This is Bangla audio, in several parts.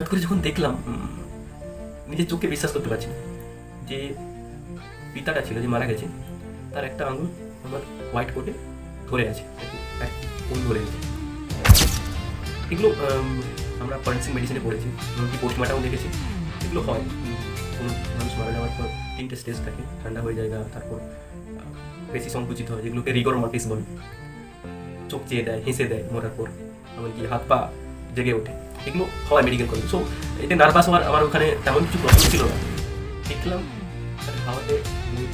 করে যখন দেখলাম নিজের চোখে বিশ্বাস করতে পারছি না যে পিতাটা ছিল যে মারা গেছে, তার একটা আঙুল আমার হোয়াইট কোটে ধরে আছে, এক কোণ ধরে আছে। এগুলো আমরা ফরেন্সিক মেডিসিনে পড়েছি, এমনকি পোস্টমর্টমও দেখেছি। এগুলো হয়, কোনো মানুষ মারা যাওয়ার পর 3টে স্টেজ থাকে, ঠান্ডা হয়ে যায়, তারপর বেশি সংকুচিত হয়, যেগুলোকে রিগর মর্টিস বলে। চোখ চেয়ে দেয়, হেসে দেয় মরার পর, এমনকি হাত পা জেগে ওঠে। এগুলো হয় মেডিকেল কলেজ। সো এতে নার্ভাস হওয়ার আমার ওখানে তেমন কিছু প্রশ্ন ছিল না। দেখলাম হাওয়াতে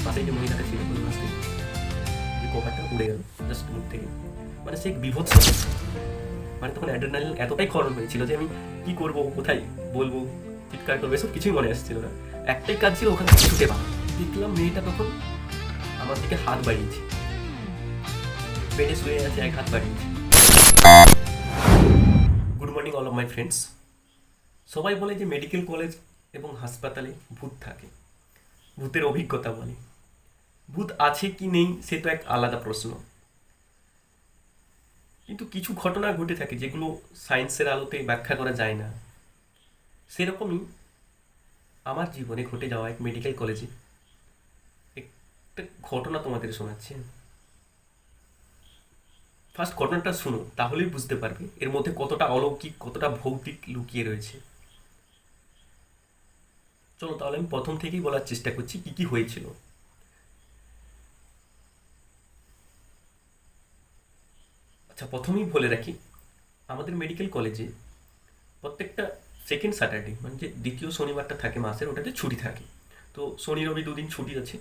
পাশে যে মহিলাটা ছিল ওই মাস থেকে যে কভারটা উড়ে গেল জাস্ট মুখ থেকে। মানে সে বিভৎস, মানে তখন অ্যাড্রেনালিন এতটাই খরণ হয়েছিল যে আমি কি করব, কোথায় বলবো, চিৎকার করবো, এসব কিছুই মনে আসছিল না। একটাই কাজ ছিল ওখান থেকে ছুটে পাওয়া। দেখলাম মেয়েটা তখন আমার দিকে হাত বাড়িয়েছে, বেডে শুয়ে আছে, এক হাত বাড়িয়েছে। Good morning all of my friends. সবাই বলে যে মেডিকেল কলেজ এবং হাসপাতালে ভূত থাকে, ভূতের অভিজ্ঞতা বলে। ভূত আছে কি নেই সে তো এক আলাদা প্রশ্ন, কিন্তু কিছু ঘটনা ঘটে থাকে যেগুলো সায়েন্সের আলোতে ব্যাখ্যা করা যায় না। সেরকমই আমার জীবনে ঘটে যাওয়া এক মেডিকেল কলেজে একটা ঘটনা তোমাদের শোনাচ্ছি। ফার্স্ট ঘটনাটা শুনো, তাহলেই বুঝতে পারবে এর মধ্যে কতটা অলৌকিক, কতটা ভৌতিক লুকিয়ে রয়েছে। চলো তাহলে আমি প্রথম থেকেই বলার চেষ্টা করছি কি কি হয়েছিল। আচ্ছা, প্রথমেই বলে রাখি, আমাদের মেডিকেল কলেজে প্রত্যেকটা সেকেন্ড স্যাটারডে, মানে যে দ্বিতীয় শনিবারটা থাকে মাসের, ওটাতে ছুটি থাকে। তো শনি রবি দুদিন ছুটি আছে।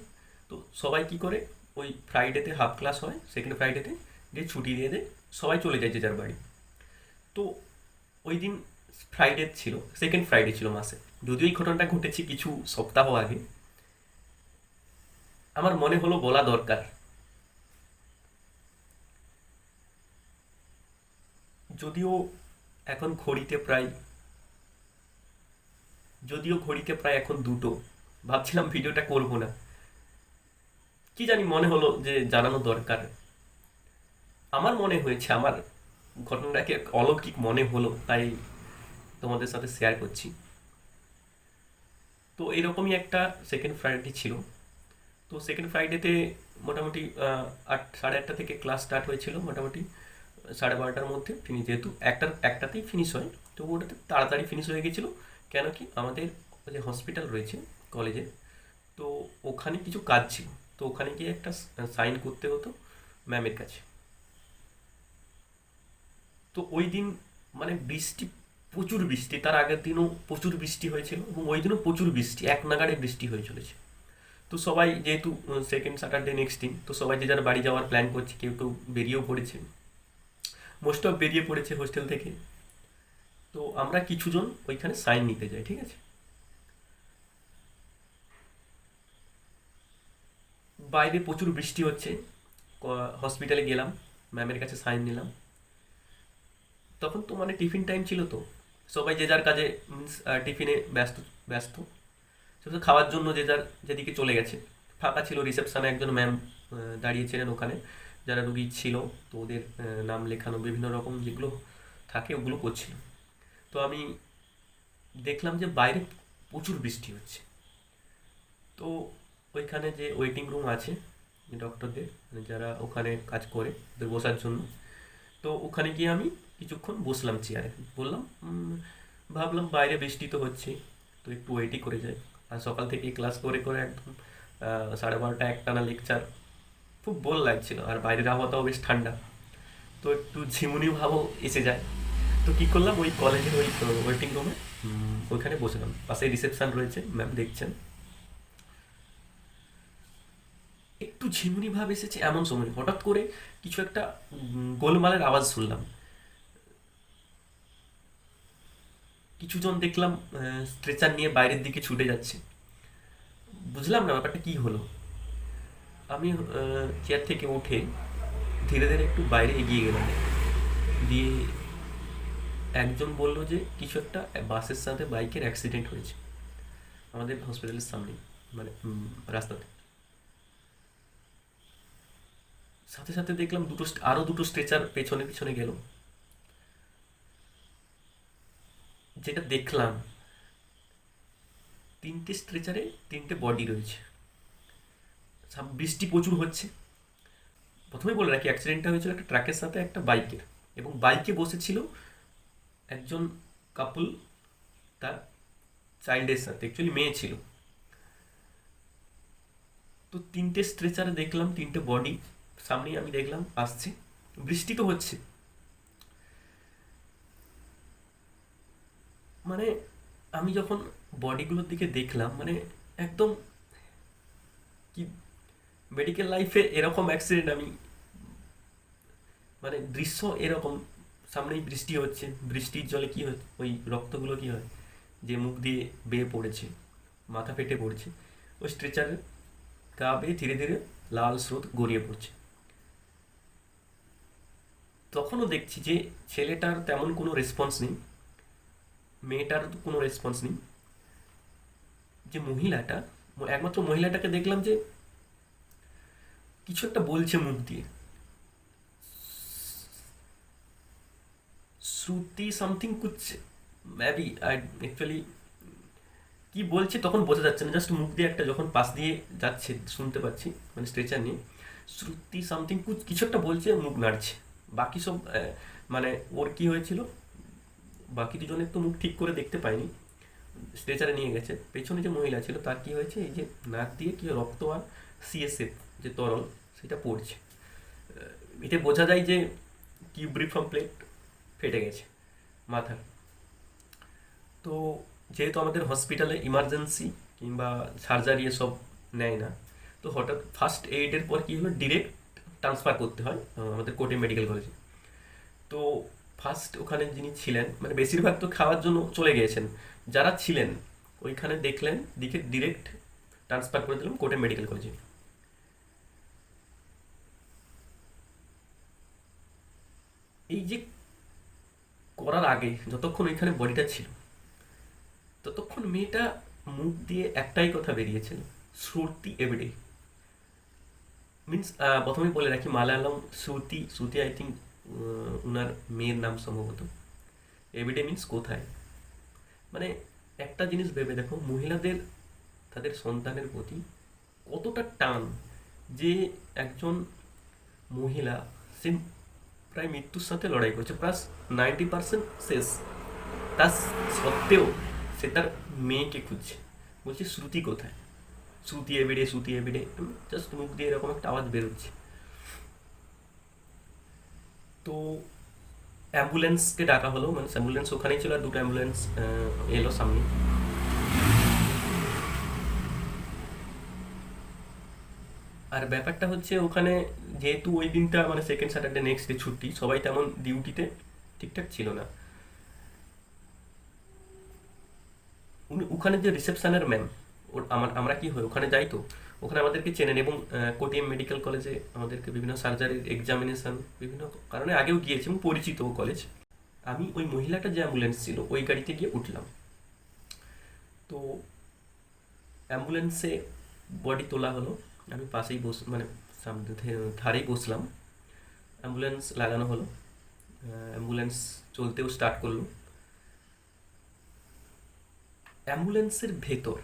তো সবাই কি করে, ওই ফ্রাইডেতে হাফ ক্লাস হয়, সেকেন্ড ফ্রাইডেতে দিয়ে ছুটি দিয়ে দেয়, সবাই চলে যায় যে যার বাড়ি। তো ওই দিন ফ্রাইডে ছিল, সেকেন্ড ফ্রাইডে ছিল মাসে। যদিও এই ঘটনাটা ঘটেছে কিছু সপ্তাহ আগে, আমার মনে হলো বলা দরকার। যদিও এখন ঘড়িতে প্রায় এখন 2টো, ভাবছিলাম ভিডিওটা করব না, কি জানি মনে হলো যে জানানো দরকার। আমার মনে হয়েছে, আমার ঘটনাটাকে অলৌকিক মনে হলো, তাই তোমাদের সাথে শেয়ার করছি। তো এরকমই একটা সেকেন্ড ফ্রাইডে ছিল। তো সেকেন্ড ফ্রাইডেতে মোটামুটি 8, সাড়ে 8টা থেকে ক্লাস স্টার্ট হয়েছিল, মোটামুটি 12:30টার মধ্যে ফিনিশ, যেহেতু একটাতেই ফিনিশ হয়, তো ওটাতে তাড়াতাড়ি ফিনিশ হয়ে গেছিলো। কেন কি, আমাদের যে হসপিটাল রয়েছে কলেজে, তো ওখানে কিছু কাজ ছিল, তো ওখানে গিয়ে একটা সাইন করতে হতো ম্যামের কাছে। তো ওই দিন মানে বৃষ্টি, প্রচুর বৃষ্টি, তার আগের দিনও প্রচুর বৃষ্টি হয়েছিল এবং ওই দিনও প্রচুর বৃষ্টি, এক নাগাড়ে বৃষ্টি হয়ে চলেছে। তো সবাই যেহেতু সেকেন্ড স্যাটারডে নেক্সট দিন, তো সবাই যে যার বাড়ি যাওয়ার প্ল্যান করছে, কেউ কেউ বেরিয়েও পড়েছে, মোস্ট অফ বেরিয়ে পড়েছে হোস্টেল থেকে। তো আমরা কিছুজন ওইখানে সাইন নিতে যাই, ঠিক আছে। বাইরে প্রচুর বৃষ্টি হচ্ছে, হসপিটালে গেলাম, ম্যামের কাছে সাইন নিলাম। তখন তো মানে টিফিন টাইম ছিল, তো সবাই যে যার কাজে মিন্স টিফিনে ব্যস্ত ব্যস্ত শুধু খাওয়ার জন্য যে যার যেদিকে চলে গেছে। ফাঁকা ছিল, রিসেপশনে একজন ম্যাম দাঁড়িয়েছিলেন ওখানে, যারা রুগী ছিল, তো ওদের নাম লেখানো বিভিন্ন রকম যেগুলো থাকে ওগুলো করছিল। তো আমি দেখলাম যে বাইরে প্রচুর বৃষ্টি হচ্ছে। তো ওইখানে যে ওয়েটিং রুম আছে ডক্টরদের, মানে যারা ওখানে কাজ করে ওদের বসার জন্য, তো ওখানে গিয়ে আমি কিছুক্ষণ বসলাম চেয়ারে। বললাম ভাবলাম বাইরে বৃষ্টি তো হচ্ছে, তো একটু ওয়েটই করে যাই। আর সকাল থেকে ক্লাস করে করে একদম 12:30 একটানা লেকচার, খুব বোর লাগছিল, আর বাইরের আবহাওয়াটাও বেশ ঠান্ডা, তো একটু ঝিমুনি ভাবও এসে যায়। তো কী করলাম, ওই কলেজের ওই ওয়েটিং রুমে ওইখানে বসলাম, পাশে রিসেপশন রয়েছে, ম্যাম দেখছেন। একটু ঝিমুনি ভাব এসেছে, এমন সময় হঠাৎ করে কিছু একটা গোলমালের আওয়াজ শুনলাম। কিছুজন দেখলাম স্ট্রেচার নিয়ে বাইরের দিকে ছুটে যাচ্ছে। বুঝলাম না ব্যাপারটা কি হলো। আমি চেয়ার থেকে উঠে ধীরে ধীরে একটু বাইরে এগিয়ে গেলাম, দিয়ে একজন বলল যে কিছু একটা বাসের সাথে বাইকের অ্যাক্সিডেন্ট হয়েছে আমাদের হসপিটালের সামনে, মানে রাস্তাতে। সাথে সাথে দেখলাম আরও দুটো স্ট্রেচার পেছনে পিছনে গেল। যেটা দেখলাম, তিনটে স্ট্রেচারে তিনটে বডি রয়েছে। বৃষ্টি প্রচুর হচ্ছে। প্রথমেই বলে রাখি, অ্যাক্সিডেন্টটা হয়েছিল একটা ট্রাকের সাথে একটা বাইকের, এবং বাইকে বসেছিল একজন কাপল, তার চাইল্ডের সাথে, অ্যাকচুয়ালি মেয়ে ছিল। তো তিনটে স্ট্রেচারে দেখলাম তিনটে বডি, সামনেই আমি দেখলাম আসছে, বৃষ্টি তো হচ্ছে। মানে আমি যখন বডিগুলোর দিকে দেখলাম, মানে একদম কি, মেডিকেল লাইফে এরকম অ্যাক্সিডেন্ট আমি, মানে দৃশ্য এরকম, সামনেই বৃষ্টি হচ্ছে, বৃষ্টির জলে কি হয়, ওই রক্তগুলো কি হয় যে মুখ দিয়ে বেয়ে পড়েছে, মাথা ফেটে পড়ছে, ওই স্ট্রেচারে গা বেয়ে ধীরে ধীরে লাল স্রোত গড়িয়ে পড়ছে। তখনও দেখছি যে ছেলেটার তেমন কোনো রেসপন্স নেই, মেয়েটার কোনো রেসপন্স নেই। যে মহিলাটা, একমাত্র মহিলাটাকে দেখলাম যে কিছু একটা বলছে মুখ দিয়ে, শ্রুতি সামথিং কুছ, মেবি আই অ্যাকচুয়ালি কি বলছে তখন বোঝা যাচ্ছে না, জাস্ট মুখ দিয়ে একটা যখন পাশ দিয়ে যাচ্ছে শুনতে পাচ্ছি, মানে স্ট্রেচার নিয়ে শ্রুতি সামথিং কুছ কিছু একটা বলছে, মুখ নাড়ছে। বাকি সব মানে ওর কি হয়েছিল, বাকি দুজনের তো মুখ ঠিক করে দেখতে পাইনি, স্ট্রেচারে নিয়ে গেছে। পেছনে যে মহিলা ছিল তার কি হয়েছে, এই যে নাক দিয়ে কি রক্ত আর সিএসএফ যে তরল সেটা পড়ছে। এতে বোঝা যায় যে কিউব্রিফর্ম প্লেট ফেটে গেছে মাথার। তো যেহেতু আমাদের হসপিটালে ইমার্জেন্সি কিংবা সার্জারি এসব নেয় না, তো হঠাৎ ফার্স্ট এইডের পর কী হলো, ডিরেক্ট ট্রান্সফার করতে হয় আমাদের কোটে মেডিকেল কলেজে। তো ফার্স্ট ওখানে যিনি ছিলেন, মানে বেশিরভাগ তো খাওয়ার জন্য চলে গিয়েছেন, যারা ছিলেন ওইখানে দেখলেন, দিকে ডিরেক্ট ট্রান্সফার করে দিলাম কোটে মেডিকেল কলেজে। এই যে করার আগে যতক্ষণ ওইখানে বডিটা ছিল, ততক্ষণ মেয়েটা মুখ দিয়ে একটাই কথা বেরিয়েছিল, শ্রুতি এভরিডে। মিন্স প্রথমেই বলে রাখি, মালায়ালাম শ্রুতি, শ্রুতি আই থিঙ্ক ওনার মেয়ের নাম সম্ভবত। এভরিডে মিন্স কোথায়। মানে একটা জিনিস ভেবে দেখো, মহিলাদের তাদের সন্তানের প্রতি কতটা টান, যে একজন মহিলা সে প্রায় মৃত্যুর সাথে লড়াই করছে, প্লাস 90% শেষ, তার সত্ত্বেও সে তার মেয়েকে খুঁজছে, বলছে শ্রুতি কোথায়, শ্রুতি এভিডে, শ্রুতি এভিডে, জাস্ট মুখ দিয়ে এরকম একটা আওয়াজ বেরোচ্ছে। তো অ্যাম্বুলেন্সকে ডাকা হলো, মানে অ্যাম্বুলেন্স ওখানেই ছিল, আর দুটো অ্যাম্বুলেন্স এলো সামনে। আর ব্যাপারটা হচ্ছে ওখানে, যেহেতু ওই দিনটা মানে সেকেন্ড স্যাটারডে, নেক্সট ডে ছুটি, সবাই তেমন ডিউটিতে ঠিকঠাক ছিল না। ওখানে যে রিসেপশনের ম্যাম, আমরা কি হয় ওখানে যাই, তো ওখানে আমাদেরকে চেনেন, এবং কোটিএম মেডিকেল কলেজে আমাদেরকে বিভিন্ন সার্জারির এক্সামিনেশন বিভিন্ন কারণে আগেও গিয়েছি, এবং পরিচিত কলেজ। আমি ওই মহিলাটা যে অ্যাম্বুলেন্স ছিল ওই গাড়িতে গিয়ে উঠলাম। তো অ্যাম্বুলেন্সে বডি তোলা হলো, আমি পাশেই মানে সামনে ধারেই বসলাম। অ্যাম্বুলেন্স লাগানো হলো, অ্যাম্বুলেন্স চলতেও স্টার্ট করলো। অ্যাম্বুলেন্সের ভেতর,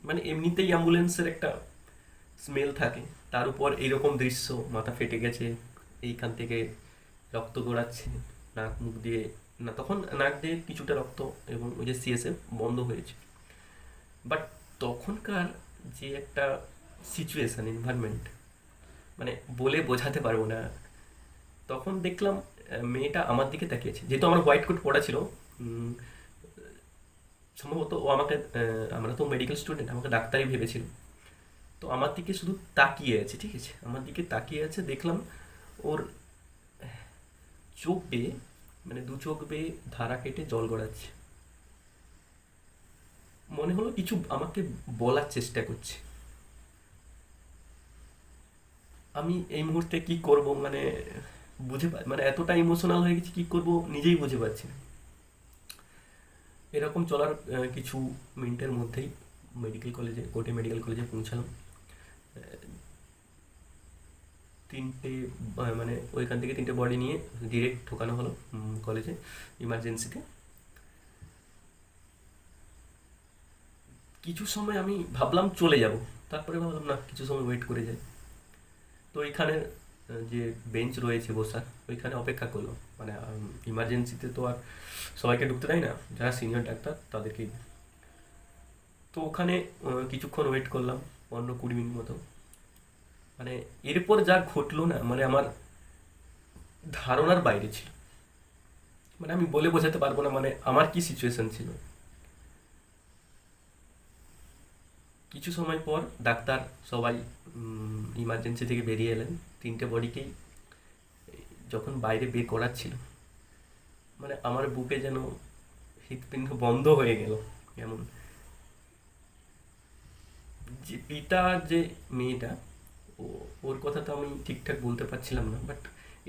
মানে এমনিতেই অ্যাম্বুলেন্সের একটা স্মেল থাকে, তার উপর এইরকম দৃশ্য, মাথা ফেটে গেছে, এইখান থেকে রক্ত গড়াচ্ছে নাক মুখ দিয়ে, না তখন নাক দিয়ে কিছুটা রক্ত, এবং ওই যে সিএসএফ বন্ধ হয়েছে। বাট তখনকার যে একটা সিচুয়েশান, এনভায়রনমেন্ট, মানে বলে বোঝাতে পারবো না। তখন দেখলাম মেয়েটা আমার দিকে তাকিয়েছে, যেহেতু আমার হোয়াইট কোট পরা ছিল, সম্ভবত ও আমাকে, আমরা তো মেডিকেল স্টুডেন্ট, আমাকে ডাক্তারই ভেবেছিল। তো আমার দিকে শুধু তাকিয়ে আছে, ঠিক আছে, আমার দিকে তাকিয়ে আছে, দেখলাম ওর চোখ বেয়ে, মানে দু চোখ বেয়ে ধারা কেটে জল গড়াচ্ছে। মনে হলো কিছু আমাকে বলার চেষ্টা করছে। আমি এই মুহূর্তে কি করব, মানে মানে এতটা ইমোশনাল হয়ে গেছি, কি করব নিজেই বুঝে পাচ্ছি না। এরকম চলার কিছু মিনিটের মধ্যেই মেডিকেল কলেজে, কোটে মেডিকেল কলেজে পৌঁছালাম। তিনটে মানে ওইখান থেকে তিনটে বডি নিয়ে ডিরেক্ট ঢোকানো হলো কলেজে, ইমার্জেন্সিতে। কিছু সময় আমি ভাবলাম চলে যাব, তারপরে ভাবলাম না, কিছু সময় ওয়েট করে যাই। তো এখানে যে বেঞ্চ রয়েছে বসার, ওইখানে অপেক্ষা করলাম। মানে ইমার্জেন্সিতে তো আর সবাইকে ঢুকতে দেয় না, যারা সিনিয়র ডাক্তার তাদেরকেই। তো ওখানে কিছুক্ষণ ওয়েট করলাম, 15-20 মিনিট মতো। মানে এরপর যা ঘটলো না, মানে আমার ধারণার বাইরে ছিল। মানে আমি বলে বোঝাতে পারবো না মানে আমার কি সিচুয়েশন ছিল। কিছু সময় পর ডাক্তার সবাই ইমার্জেন্সি থেকে বেরিয়ে এলেন। 3টে বডিকেই যখন বাইরে বের করাচ্ছিল, মানে আমার বুকে যেন হৃৎপিণ্ড বন্ধ হয়ে গেল এমন। যে পিতা, যে মেয়েটা, ও ওর কথা তো আমি ঠিকঠাক বলতে পারছিলাম না, বাট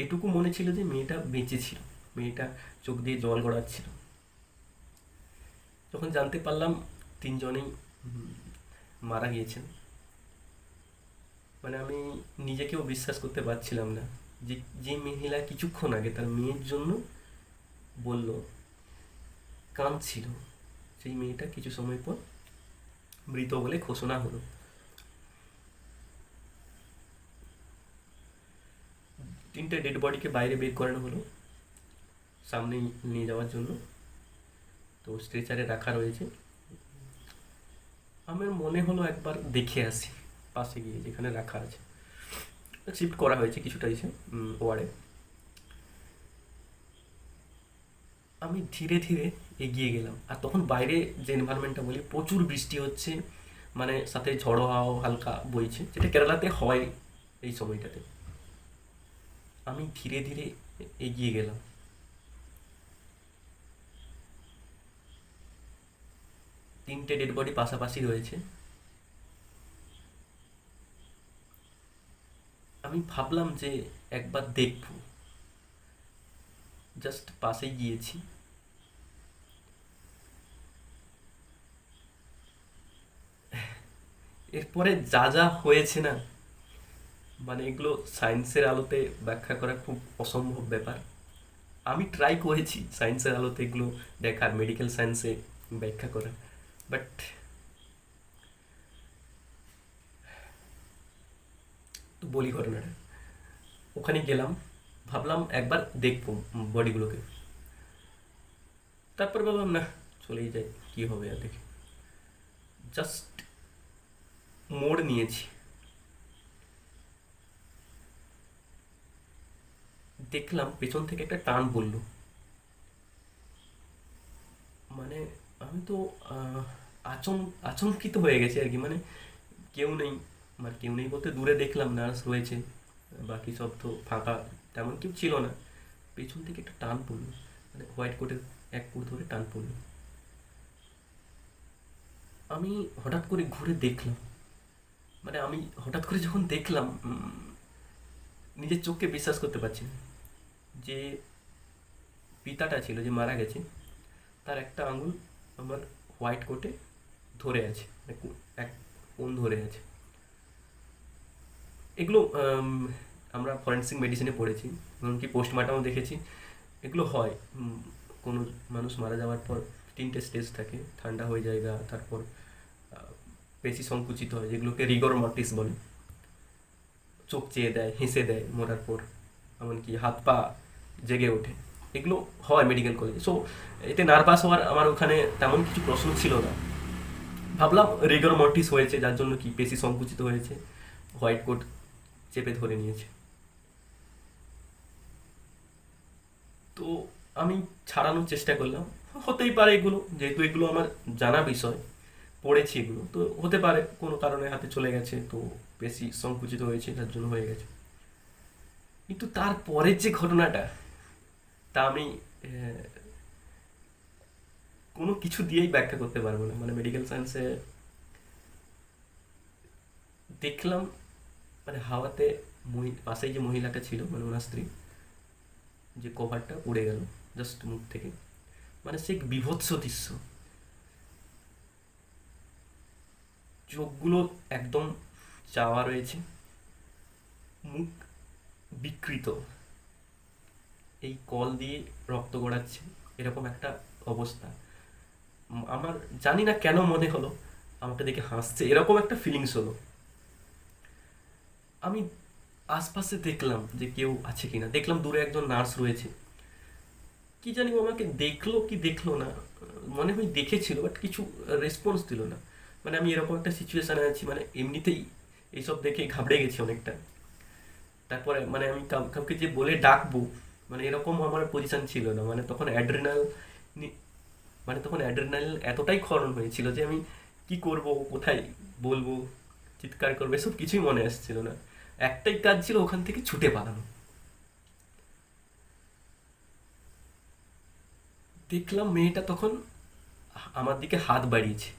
এটুকু মনে ছিল যে মেয়েটা বেঁচে ছিল। মেয়েটা চোখ দিয়ে জল গড়াচ্ছিল। যখন জানতে পারলাম 3জনেই মারা গিয়েছেন, মানে আমি নিজেকেও বিশ্বাস করতে পারছিলাম না যে যে মহিলা কিছুক্ষণ আগে তার মেয়ের জন্য বলল, কাঁদছিল, সেই মেয়েটা কিছু সময় পর মৃত বলে ঘোষণা হলো। 3টে ডেড বডিকে বাইরে বের করানো হলো সামনে নিয়ে যাওয়ার জন্য। তো স্ট্রেচারে রাখা রয়েছে। আমার মনে হলো একবার দেখে আসি, পাশে গিয়ে যেখানে রাখা আছে। শিফট করা হয়েছে কিছুটা এসে ওয়ার্ডে। আমি ধীরে ধীরে এগিয়ে গেলাম, আর তখন বাইরে যে এনভায়রনমেন্টটা বলি, প্রচুর বৃষ্টি হচ্ছে, মানে সাথে ঝড়ো হাওয়া হালকা বইছে, যেটা কেরালাতে হয় এই সময়টাতে। আমি ধীরে ধীরে এগিয়ে গেলাম। 3টে ডেড বডি পাশাপাশি রয়েছে। আমি ভাবলাম যে একবার দেখব, জাস্ট পাশে গিয়েছি। এরপরে যা যা হয়েছে না, মানে এগুলো সায়েন্সের আলোতে ব্যাখ্যা করা খুব অসম্ভব ব্যাপার। আমি ট্রাই করেছি সায়েন্সের আলোতে এগুলো দেখার, মেডিকেল সায়েন্সে ব্যাখ্যা করা, বাট তো বলি ঘটনাটা। ওখানে গেলাম, ভাবলাম একবার দেখবো বডিগুলোকে। তারপর ভাবলাম না, চলেই যাই, কি হবে আর দেখে। জাস্ট মোড় নিয়েছি, দেখলাম পেছন থেকে একটা টান পড়লো। মানে আমি তো আহ, আচমকিত হয়ে গেছি আর কি। মানে কেউ নেই, মানে কেউ নেই বলতে দূরে দেখলাম নার্স রয়েছে, বাকি সব তো ফাঁকা, তেমন কেউ ছিল না। পেছন থেকে একটা টান পড়লো, মানে হোয়াইট কোটের এক কোট ধরে টান পড়লো। আমি হঠাৎ করে ঘুরে দেখলাম, মানে আমি হঠাৎ করে যখন দেখলাম, নিজের চোখকে বিশ্বাস করতে পারছি না। যে পিতাটা ছিল, যে মারা গেছে, তার একটা আঙুল আমার হোয়াইট কোটে ধরে আছে, মানে এক কোণ ধরে আছে। এগুলো আমরা ফরেন্সিক মেডিসিনে পড়েছি, এমনকি পোস্টমর্টমও দেখেছি। এগুলো হয়, কোনো মানুষ মারা যাওয়ার পর 3টে স্টেজ থাকে, ঠান্ডা হয়ে যায় গা, তারপর পেশি সংকুচিত হয়, যেগুলোকে রিগর মর্টিস বলে। চোখ চেয়ে দেয়, হেসে দেয় মরার পর, এমনকি হাত পা জেগে ওঠে। এগুলো হয় মেডিকেল কলেজে। সো এতে নার্ভাস হওয়ার আমার ওখানে তেমন কিছু প্রশ্ন ছিল না। ভাবলাম রিগর মর্টিস হয়েছে, যার জন্য কি পেশি সংকুচিত হয়েছে, হোয়াইট কোট চেপে ধরে নিয়েছে। তো আমি ছাড়ানোর চেষ্টা করলাম, হতেই পারে এগুলো, যেহেতু এগুলো আমার জানা বিষয়, পড়েছি এগুলো, তো হতে পারে কোনো কারণে হাতে চলে গেছে, তো বেশি সংকুচিত হয়েছে, তার জন্য হয়ে গেছে। কিন্তু তারপরের যে ঘটনাটা, তা আমি কোনো কিছু দিয়েই ব্যাখ্যা করতে পারবো না। মানে মেডিকেল সায়েন্সে দেখলাম, মানে হাওয়াতে পাশেই যে মহিলাটা ছিল, মানে ওনার স্ত্রী, যে কভারটা উড়ে গেল জাস্ট মুখ থেকে। মানে সে এক বিভৎস দৃশ্য। চোখগুলো একদম চাওয়া রয়েছে, মুখ বিকৃত, এই কল দিয়ে রক্ত গড়াচ্ছে, এরকম একটা অবস্থা। আমার জানি না কেন মনে হলো আমাকে দেখে হাসছে, এরকম একটা ফিলিংস হলো। আমি আশপাশে দেখলাম যে কেউ আছে কিনা, দেখলাম দূরে একজন নার্স রয়েছে। কি জানি ও আমাকে দেখলো কি দেখলো না, মনে হয় দেখেছিল, বাট কিছু রেসপন্স দিল না। মানে আমি এরকম একটা সিচুয়েশানে আছি, মানে এমনিতেই এইসব দেখে ঘাবড়ে গেছি অনেকটা। তারপরে মানে আমি কাউকে যে বলে ডাকবো, মানে এরকম আমার পজিশন ছিল না। মানে তখন অ্যাড্রিনাল, মানে তখন অ্যাড্রিনাল এতটাই ক্ষরণ হয়েছিল যে আমি কি করব, কোথায় বলবো, চিৎকার করবে, সব কিছুই মনে আসছিল না। একটাই কাজ ছিল, ওখান থেকে ছুটে পালানো। দেখলাম মেয়েটা তখন আমার দিকে হাত বাড়িয়েছে,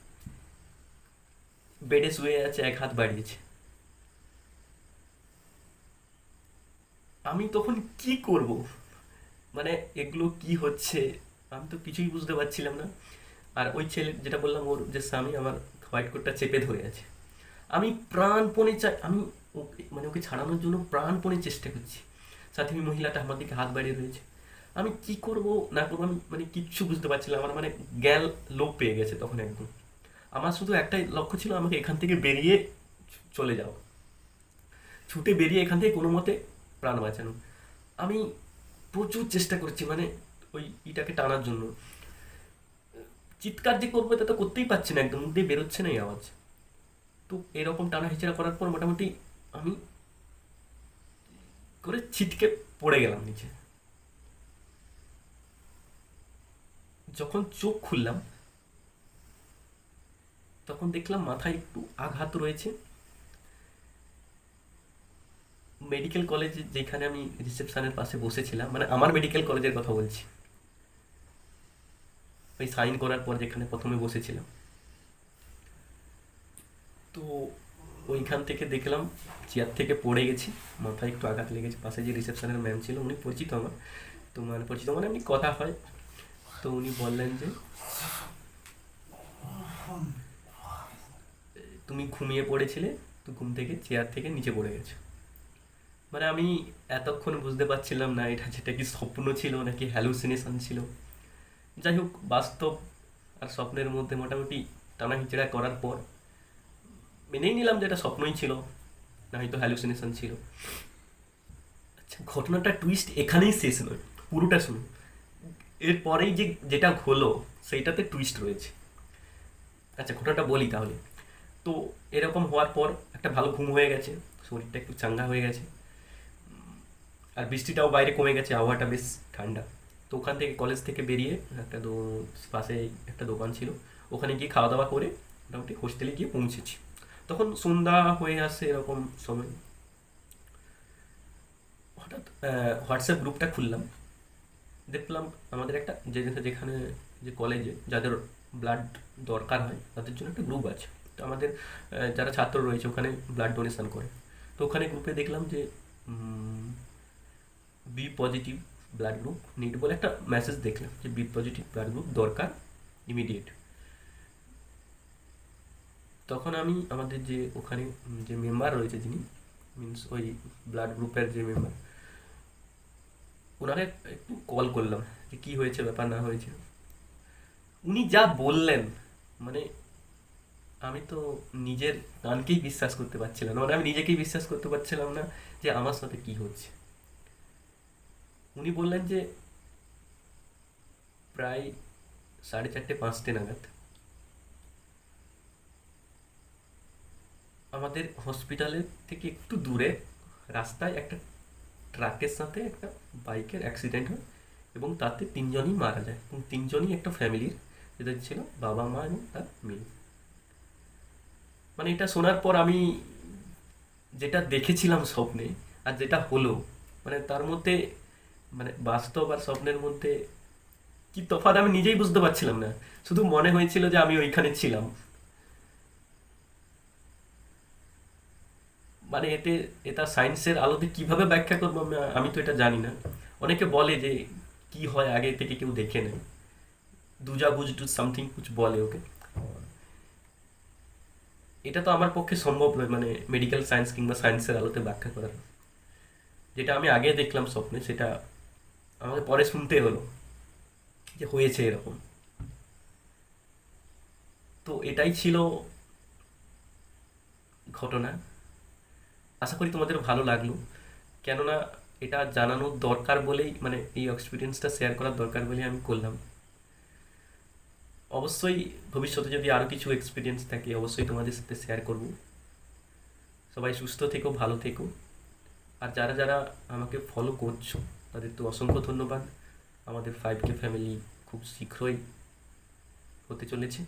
বেডে শুয়ে আছে, এক হাত বাড়িয়েছে। আমি তখন কি করব, মানে এগুলো কি হচ্ছে, আমি তো কিছুই বুঝতে পারছিলাম না। আর ওই ছেলে যেটা বললাম, ওর যে স্বামী আমার হোয়াইট কোটটা চেপে ধরে আছে। আমি প্রাণপণে চাই, আমি মানে ওকে ছাড়ানোর জন্য প্রাণপণে চেষ্টা করছি, সাথে ওই মহিলাটা আমার দিকে হাত বাড়িয়ে রয়েছে। আমি কি করব না করবো, আমি মানে কিচ্ছু বুঝতে পারছিলাম। আমার মানে জ্ঞান লোপ পেয়ে গেছে তখন একদম। আমার শুধু একটাই লক্ষ্য ছিল, আমাকে এখান থেকে বেরিয়ে চলে যাও, ছুটে বেরিয়ে এখান থেকে কোনো মতে প্রাণ বাঁচানো। আমি প্রচুর চেষ্টা করছি, মানে ওই ইটাকে টানার জন্য। চিৎকার যে করবো তা তো করতেই পারছি না, একদম মুখ দিয়ে বেরোচ্ছে না এই আওয়াজ। তো এরকম টানা হেঁচড়া করার পর মোটামুটি আমি করে ছিটকে পড়ে গেলাম নিচে। যখন চোখ খুললাম তখন দেখলাম মাথায় একটু আঘাত রয়েছে। মেডিকেল কলেজে যেখানে আমি রিসেপশনের পাশে বসেছিলাম, মানে আমার মেডিকেল কলেজের কথা বলছি, ওই সাইন করার পর যেখানে প্রথমে বসেছিলাম, তো ওইখান থেকে দেখলাম চেয়ার থেকে পড়ে গেছি, মাথায় একটু আঘাত লেগেছে। পাশে যে রিসেপশনের ম্যাম ছিল, উনি পরিচিত আমার, তো মানে পরিচিত মানে এমনি কথা হয়। তো উনি বললেন যে তুমি ঘুমিয়ে পড়েছিলে, তো ঘুম থেকে চেয়ার থেকে নিচে পড়ে গেছো। মানে আমি এতক্ষণ বুঝতে পারছিলাম না এটা যেটা কি স্বপ্ন ছিল নাকি হ্যালুসিনেশন ছিল। যাই হোক, বাস্তব আর স্বপ্নের মধ্যে মোটামুটি টানা হিচড়া করার পর মেনেই নিলাম যে এটা স্বপ্নই ছিল, না হয়তো হ্যালুসিনেশন ছিল। আচ্ছা, ঘটনাটা টুইস্ট এখানেই শেষ নয়, পুরোটা শুনুন। এরপরেই যে যেটা হলো সেইটাতে টুইস্ট রয়েছে। আচ্ছা, ঘটনাটা বলি তাহলে। তো এরকম হওয়ার পর একটা ভালো ঘুম হয়ে গেছে, শরীরটা একটু চাঙ্গা হয়ে গেছে, আর বৃষ্টিটাও বাইরে কমে গেছে, আবহাওয়াটা বেশ ঠান্ডা। তো ওখান থেকে কলেজ থেকে বেরিয়ে একটা পাশে একটা দোকান ছিল, ওখানে গিয়ে খাওয়া দাওয়া করে মোটামুটি হোস্টেলে গিয়ে পৌঁছেছি। তখন সন্ধ্যা হয়ে আসছে এরকম সময়। হঠাৎ হোয়াটসঅ্যাপ গ্রুপটা খুললাম, দেখলাম আমাদের একটা যেখানে যে কলেজে যাদের ব্লাড দরকার হয় তাদের জন্য একটা গ্রুপ আছে। তো আমাদের যারা ছাত্র রয়েছে ওখানে ব্লাড ডোনেশন করে। তো ওখানে গ্রুপে দেখলাম যে B positive blood group need বলে একটা মেসেজ দেখলাম, যে বি পজিটিভ ব্লাড গ্রুপ দরকার ইমিডিয়েট। তখন আমি আমাদের যে ওখানে যে মেম্বার রয়েছে, যিনি মিন্স ওই ব্লাড গ্রুপের যে মেম্বার, ওনাকে একটু কল করলাম যে কী হয়েছে, ব্যাপার না হয়েছে। উনি যা বললেন, মানে আমি তো নিজের কানকেই বিশ্বাস করতে পারছিলাম না, মানে আমি নিজেকেই বিশ্বাস করতে পারছিলাম না যে আমার সাথে কি হচ্ছে। উনি বললেন যে প্রায় 4:30-5টে নাগাদ আমাদের হসপিটালের থেকে একটু দূরে রাস্তায় একটা ট্রাকের সাথে একটা বাইকের অ্যাক্সিডেন্ট হয়, এবং তাতে 3জনই মারা যায়, এবং 3জনই একটা ফ্যামিলির, যেটা ছিল বাবা মা এবং তার মেয়ে। মানে এটা শোনার পর আমি যেটা দেখেছিলাম স্বপ্নে আর যেটা হলো, মানে তার মধ্যে, মানে বাস্তব আর স্বপ্নের মধ্যে কি তফাৎ আমি নিজেই বুঝতে পারছিলাম না। শুধু মনে হয়েছিল যে আমি ওইখানে ছিলাম। মানে এটা সায়েন্সের আলোতে কিভাবে ব্যাখ্যা করবো আমি তো এটা জানি না। অনেকে বলে যে কি হয় আগে থেকে কেউ দেখে নেয়, দুজা বুঝ টু সামথিং কুছ বলে ওকে। এটা তো আমার পক্ষে সম্ভব নয়, মানে মেডিকেল সায়েন্স কিংবা সায়েন্সের আলোতে ব্যাখ্যা করার। যেটা আমি আগে দেখলাম স্বপ্নে, সেটা আমাকে পরে শুনতে হলো যে হয়েছে এরকম। তো এটাই ছিল ঘটনা। আশা করি তোমাদের ভালো লাগলো, কেননা এটা জানানোর দরকার বলেই, মানে এই এক্সপিরিয়েন্সটা শেয়ার করার দরকার বলেই আমি করলাম। অবশ্যই ভবিষ্যতে যদি আরও কিছু এক্সপিরিয়েন্স থাকে অবশ্যই তোমাদের সাথে শেয়ার করব। সবাই সুস্থ থেকো, ভালো থেকো। আর যারা যারা আমাকে ফলো করছো তাদের তো অসংখ্য ধন্যবাদ। আমাদের 5K ফ্যামিলি খুব শীঘ্রই হতে চলেছে।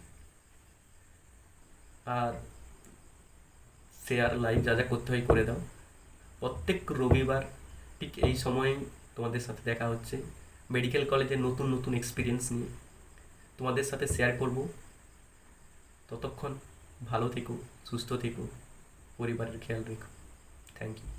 আর শেয়ার, লাইক যা যা করতে হয় করে দাও। প্রত্যেক রবিবার ঠিক এই সময়েই তোমাদের সাথে দেখা হচ্ছে মেডিকেল কলেজের নতুন নতুন এক্সপিরিয়েন্স নিয়ে তোমাদের সাথে শেয়ার করব। ততক্ষণ ভালো থেকো, সুস্থ থেকো, পরিবারের খেয়াল রেখো। Thank you.